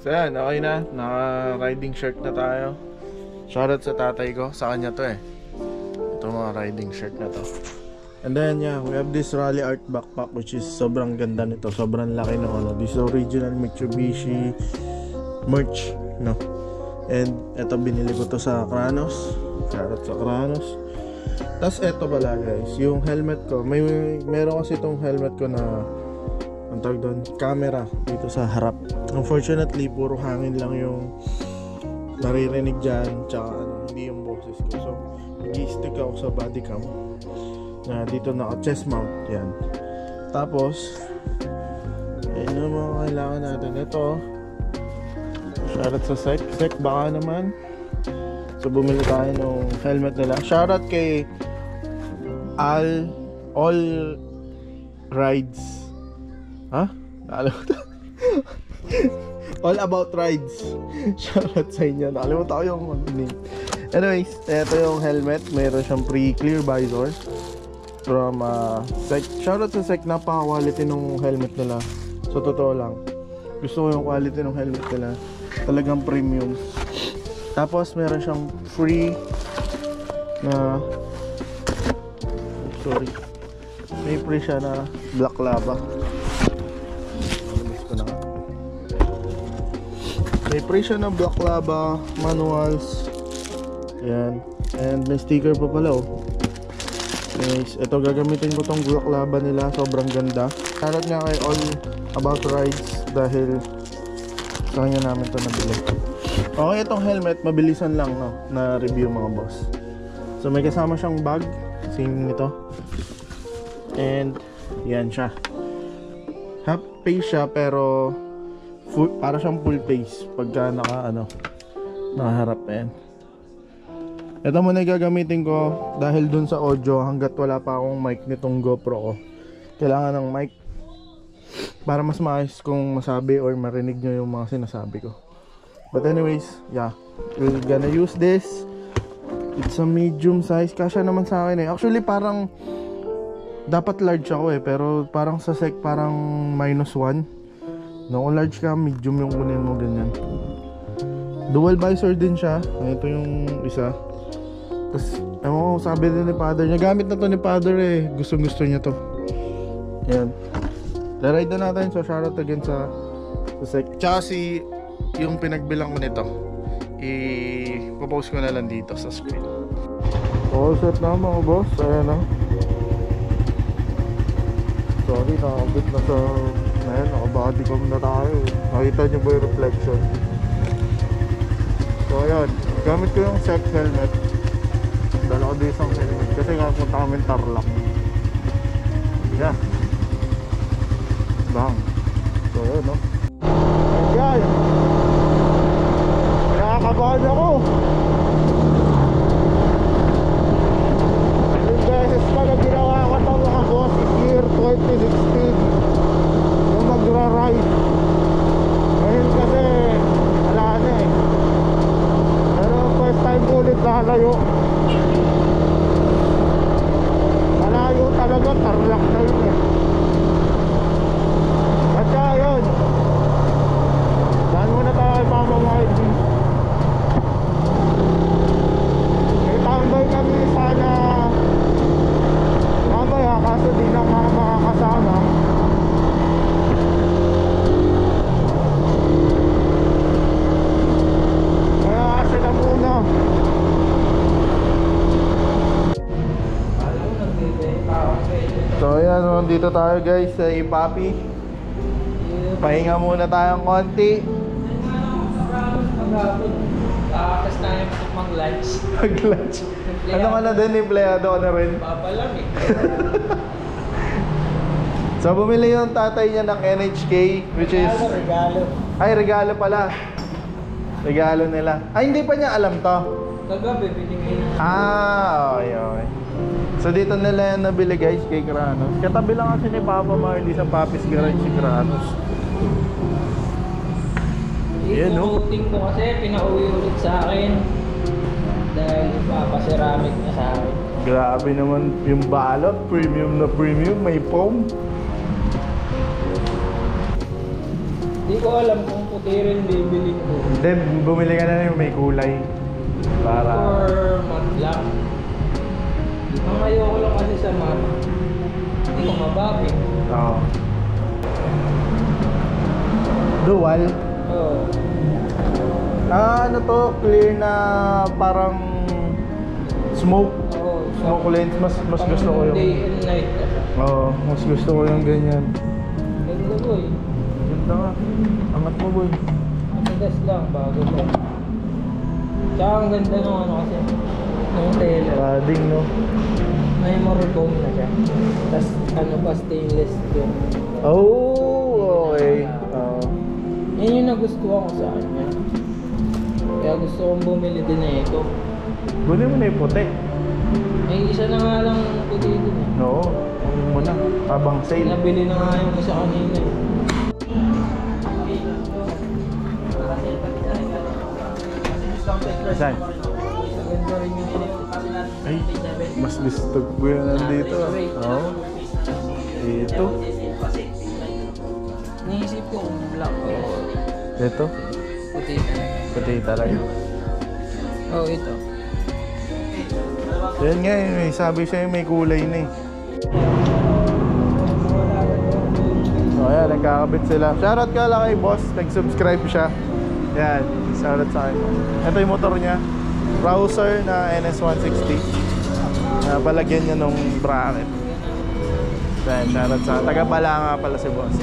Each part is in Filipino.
So yan, okay na. Naka-riding shirt na tayo. Shoutout sa tatay ko. Sa kanya to eh. Ito mga riding shirt na to. And then yeah, we have this Rally Art backpack which is sobrang ganda nito. Sobrang laki ng ano. This original Mitsubishi merch, no? And ito binili ko to sa Kranos. Shoutout sa Kranos. Tapos ito pala guys, yung helmet ko. Meron kasi itong helmet ko na ang tawag doon, camera dito sa harap. Unfortunately, puro hangin lang yung naririnig dyan, tsaka hindi yung boses ko. So, mag-i-stick ako sa body cam na dito naka chest mount, yan. Tapos ayun yung mga kailangan natin. Ito, shoutout sa Sek baka naman. So, bumili tayo ng helmet nila. Shoutout kay All Rides. Ha? Nakalimutan. All About Rides. Shoutout sa inyo. Nakalimutan ko yung name. Anyways, ito yung helmet. Meron siyang pre-clear visor from Sek. Shoutout sa Sek. Napaka-quality ng helmet nila. So, totoo lang. Gusto ko yung quality ng helmet nila. Talagang premium. Tapos, meron siyang free na may free siya na black lava. May free siya na black lava manuals. Yan. And may sticker pa pala oh. Nice. Ito gagamitin ko tong black lava nila. Sobrang ganda. Shoutout nga kay All About Rides dahil sa kanya namin ito nabili. Okay, itong helmet mabilisan lang no, na review mga boss. So may kasama siyang bag. Same nito. And yan siya. Half face siya pero para siyang full face pagka nakaharap yan. Ito muna gagamitin ko dahil dun sa audio hanggat wala pa akong mic nitong GoPro ko. Kailangan ng mic para mas maayos kung masabi or marinig nyo yung mga sinasabi ko. But anyways, yeah, we're gonna use this. It's a medium size. Kasya naman sa akin eh. Actually parang dapat large ako eh, pero parang sa Sek parang -1. No, kung large ka, medium yung kunin mo, ganyan. Dual visor din siya. Ito yung isa. Tapos, ewan ko, sabi din ni father niya, gamit na to ni father eh. Gusto niya to. Yan. Na-ride na natin. So, shoutout again sa Sek. Tsaka yung pinagbilang ko nito, i-post ko na lang dito sa screen. All set na mga boss. Ayan na. Sorry, nakabit na sa... Ayan, nakabody cam na tayo. Nakita nyo ba yung reflection? So ayan, gamit ko yung Sek helmet. Dala ko din isang helmet kasi nga punta kami Tarlac. Yeah. Bang. So ayan no. Ayan. Nakakabahan ako. Yung beses pa na ginawa ko ito mga boss is year 2016. Magra-ride ngayon kasi wala na eh, pero first time ko ulit lalayo talaga, Tarlac na yun eh. At saka yun, daan muna tayo kay Mama Margie. May tambay kami sana mamaya kaso di na makakasama. So ayan, dito tayo guys sa Ipapi. Pahinga muna tayong konti. Tapos tayo mag-lunch. Mag-lunch? Ano ka na din, empleyado ka na rin? Papa lang eh. So bumili yung tatay niya ng NHK, which is... Regalo. Ay, regalo pala. Regalo nila. Ay, hindi pa niya alam to. Kagabi, binigay. Okay, okay. So dito nila yan nabili guys kay Kranos. Katabi lang kasi ni Papa Marley sa Papi's Garage si Kranos. Yan no? Ituting ko kasi pinauwi ulit sa akin dahil papaceramik na sa akin. Grabe naman yung balot, premium na premium, may foam. Hindi Hindi ko alam kung puti rin bibilin ko. Then, bumili ka na yung may kulay. Para... Or matte lang. Ang ayoko lang kasi sa matte. Hindi ko mabapit. Oo. Dual. Oo. Ano to? Clear na parang smoke. Oo. Smoke lens. Mas gusto ko yung... Day and night na siya. Oo, mas gusto ko yung ganyan. Ganda boy. Ganda nga. Angat mo boy. Matigas lang bago to. Tsaka ang ganda nung ano kasi. Nung tela. Padding no? Memory foam na siya. Tapos ano pa stainless yun. Oh, okay. Yan yung nagustuhan ko sa kanya. Kaya gusto kong bumili din na ito. Buli mo na yung puti. May isa na nga lang puti din eh. Oo, kunin mo na. Habang sale. Nabili na nga yung isa kanina eh. Saan? Maganda rin yung Ay, mas gusto ko yan nandito. Oo. Ito. Naisip ko kung black o Ito. puti talaga. Puti talaga. Oh, ito. Yan nga yun eh. Sabi siya may kulay na eh. O yan, nagkakabit sila. Shoutout ka lang kay boss. Nag-subscribe siya. Yan, shoutout sa akin. Ito yung motor niya. Browser na NS160. Palagyan niya nung bracket. Yan, shoutout sa akin. Taga-Bala nga pala si boss.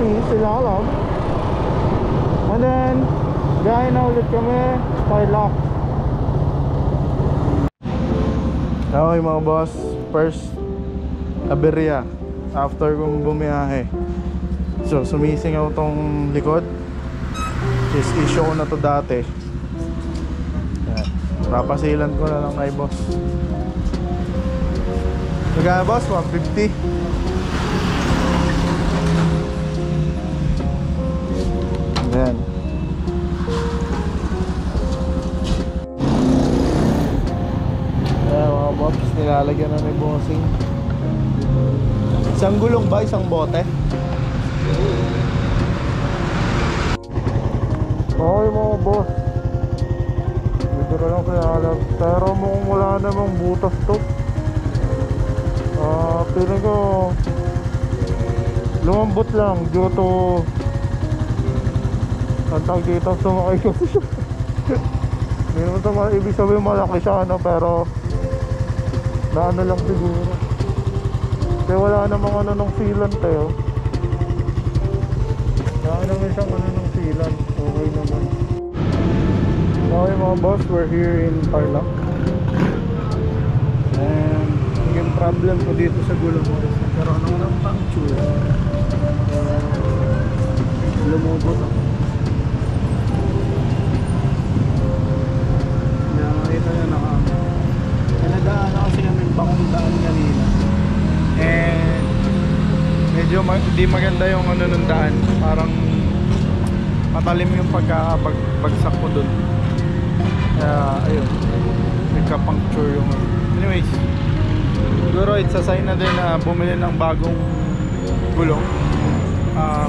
easy, sila alam. And then, gaya na ulit kami, Tarlac. Okay mga boss, first aberya after kong bumiyahe. So, sumisingaw tong likod. Is issue ko na to dati. Yan. Papasilan ko na lang kay boss. Magkano boss? 150. Yan. Ayan mga boss, nilalagyan na ni bossing. Isang gulong ba? Isang bote? Okay mga boss, dito na lang kaya alam. Pero mukhang wala namang butas to. Feeling ko lumambot lang due to ang tawag dito, sumakay kasi siya. Hindi naman ito ibig sabihin malaki siya ano, pero na ano lang siguro. Kaya wala namang ano ng sealant eh. Wala naman siyang ano ng sealant. Okay naman. Okay mga boss, we're here in Tarlac. And yung problem ko dito sa gulong mo is nagkaroon ako ng puncture. Lumubot ako. Nakakita na nadaan na kasi kami bakong daan kanina. And medyo di maganda yung ano ng daan. Parang matalim yung pagkakabagsak ko dun. Kaya ayun, nagka-puncture yung anyways, siguro it's a sign na din na bumili ng bagong gulong.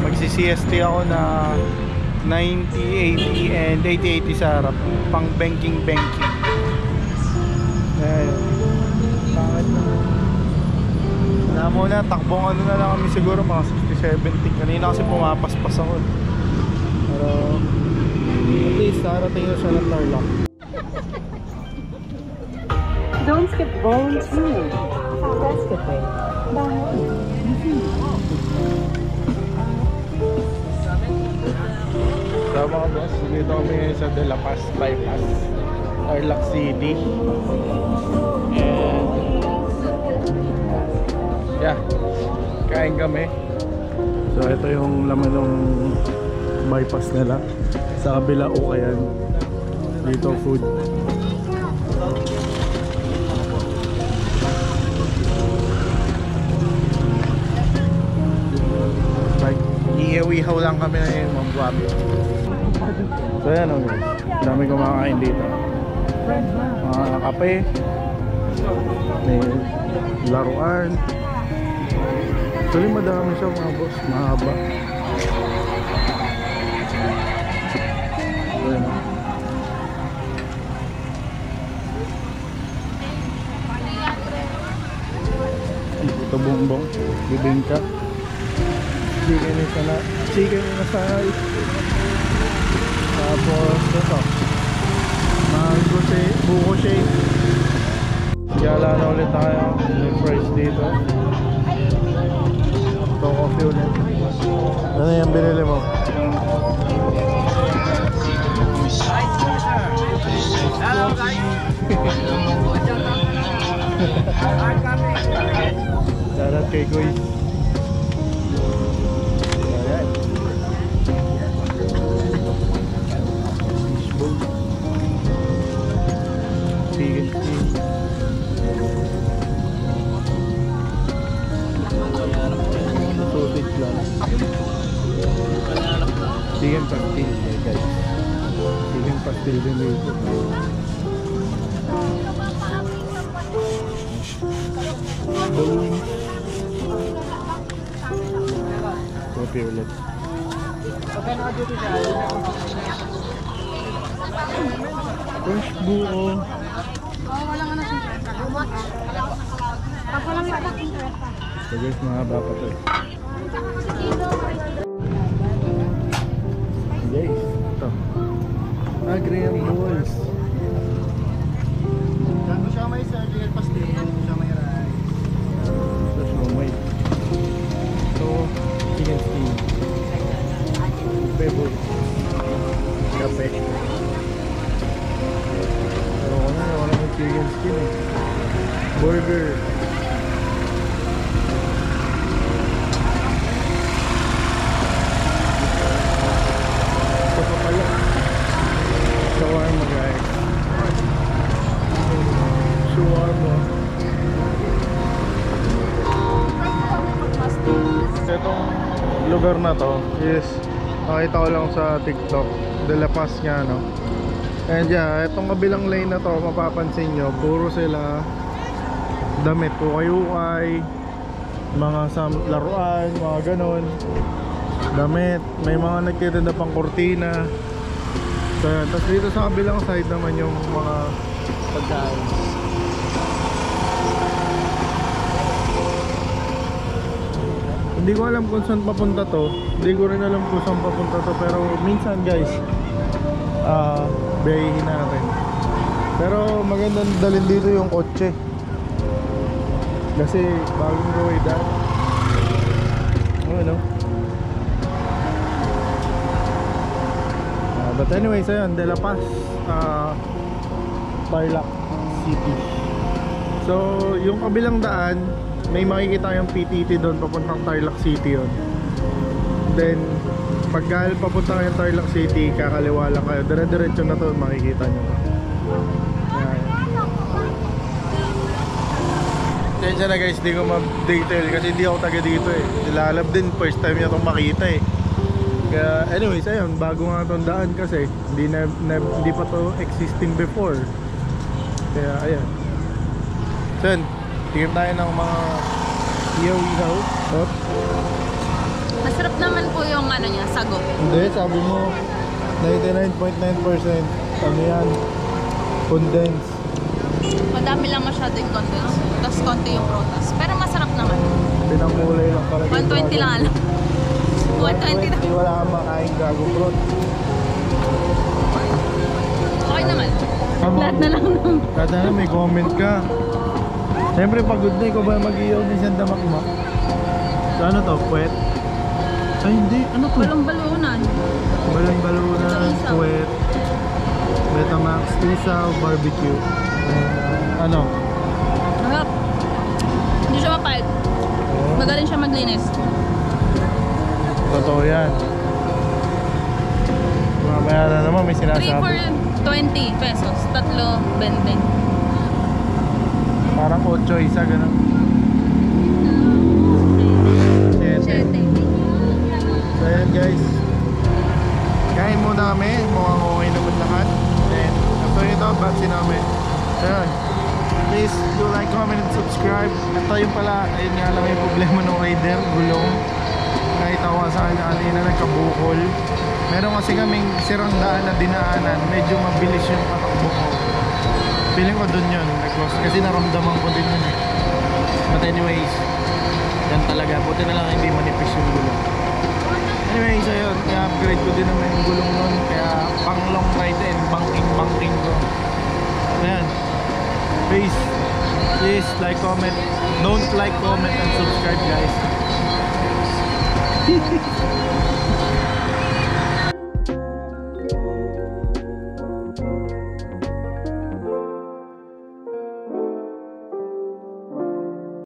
Magsi-CST ako na 90-80 and 80-80 sa harap, pang banking. Ayun, pangit na muna, takbong ano na lang kami siguro mga 60-70. Kanina kasi pumapaspas ako, pero at least narating na siya ng Tarlac. Don't skip bone too. That's the thing. So mga boss, dito kami sa De La Paz Bypass, Tarlac City. And yeah, kain kami. So ito yung laman ng bypass nila. Sa kabila o kayan dito food. Like iihaw lang kami na yung mambuat. So yan o guys, dami kumakain dito. Mga kape, may laruan. Actually madami siya mga boss, mahaba. Ito bongbong, bibingka, chicken na side. Tapos ito, buko shake. Yala na ulit tayo, may price dito. Ito coffee ulit. Ano yung binili mo? Hello guys. Darat kay Goy. Ayan. Fishbowl. Chicken skin. Sausage lang. Chicken pastil guys. Chicken pastil din dito. Boom. Coffee ulit. Fresh buko. So guys, mahaba pa to. Guys, ito. Graham balls. Gago siya may sardine pastil, siya may rice. So, chicken skin. chicken skin eh. Burger. Ito pa pala. Shawarma guys. Shawarma. Itong lugar na to is nakita ko lang sa TikTok. De La Paz nga no. And yeah, itong kabilang lane na to, mapapansin nyo, puro sila damit, ukay-ukay, mga laruan, mga ganon, damit, may mga nagtitinda pang kurtina. So yan, tapos dito sa kabilang side naman yung mga pagkain. Hindi ko alam kung saan papunta to. Hindi ko rin alam kung saan papunta to. Pero minsan guys, bayahin natin. Pero magandang dalhin dito yung kotse. Kasi bagong gawin dahil. Ano? But anyways, ayun, De La Paz, Tarlac City. So, yung kabilang daan, may makikita yung PTT doon papuntang Tarlac City yun. Then pag papunta kayo Tarlac City, kakaliwa lang kayo, dire-diretso na to, makikita nyo. Tensya na guys, di ko ma-detail kasi hindi ako taga dito eh. Nilalab din, first time niya itong makita eh. Kaya anyways, ayun, bago nga itong daan kasi hindi pa to existing before. Kaya ayan. So yun, tingin tayo ng mga ihaw-ihaw. Masarap naman po yung ano niya, sago. Hindi, sabi mo 99.9% ano yan, condensed. Madami lang masyado yung condensed. Tapos konti yung prutas. Pero masarap naman. Pinamulay lang pala. 120 lang ano. 120 na. Wala kang makain gago fruit. Okay naman. Lahat na lang naman. Kada na may comment ka. Siyempre pagod na, ikaw ba mag-iyaw din siyang damakmak? So ano to, puwet? Ay hindi, ano to? Balong-balunan. Balon-balunan, puwet, Betamax, isaw, barbecue. Ano? Harap. Hindi siya mapait. Magaling siya maglinis. Totoo yan. Mamaya na naman may 3 sinasabi. for 20 pesos. Tatlo, 20. Parang 8 isa, gano'n. 7. 7. So ayan guys, kain muna kami, mukhang okay naman lahat. Then after ito, batsi namin. So ayan, please do like, comment, and subscribe. Ito yung pala, ayun nga lang yung problema ng rider, gulong. Nakita ko sa kanya kanina, nagkabukol. Meron kasi kaming sirang daan na dinaanan, medyo mabilis yung patakbo ko. Feeling ko dun yun, kasi naramdaman ko din yun eh. But anyways, yan talaga, buti na lang hindi manipis yung gulong. Anyways, ayun, i-upgrade ko din naman yung gulong nun, kaya pang long ride and banking ko. Ayan, please like, comment, don't like, comment, and subscribe guys.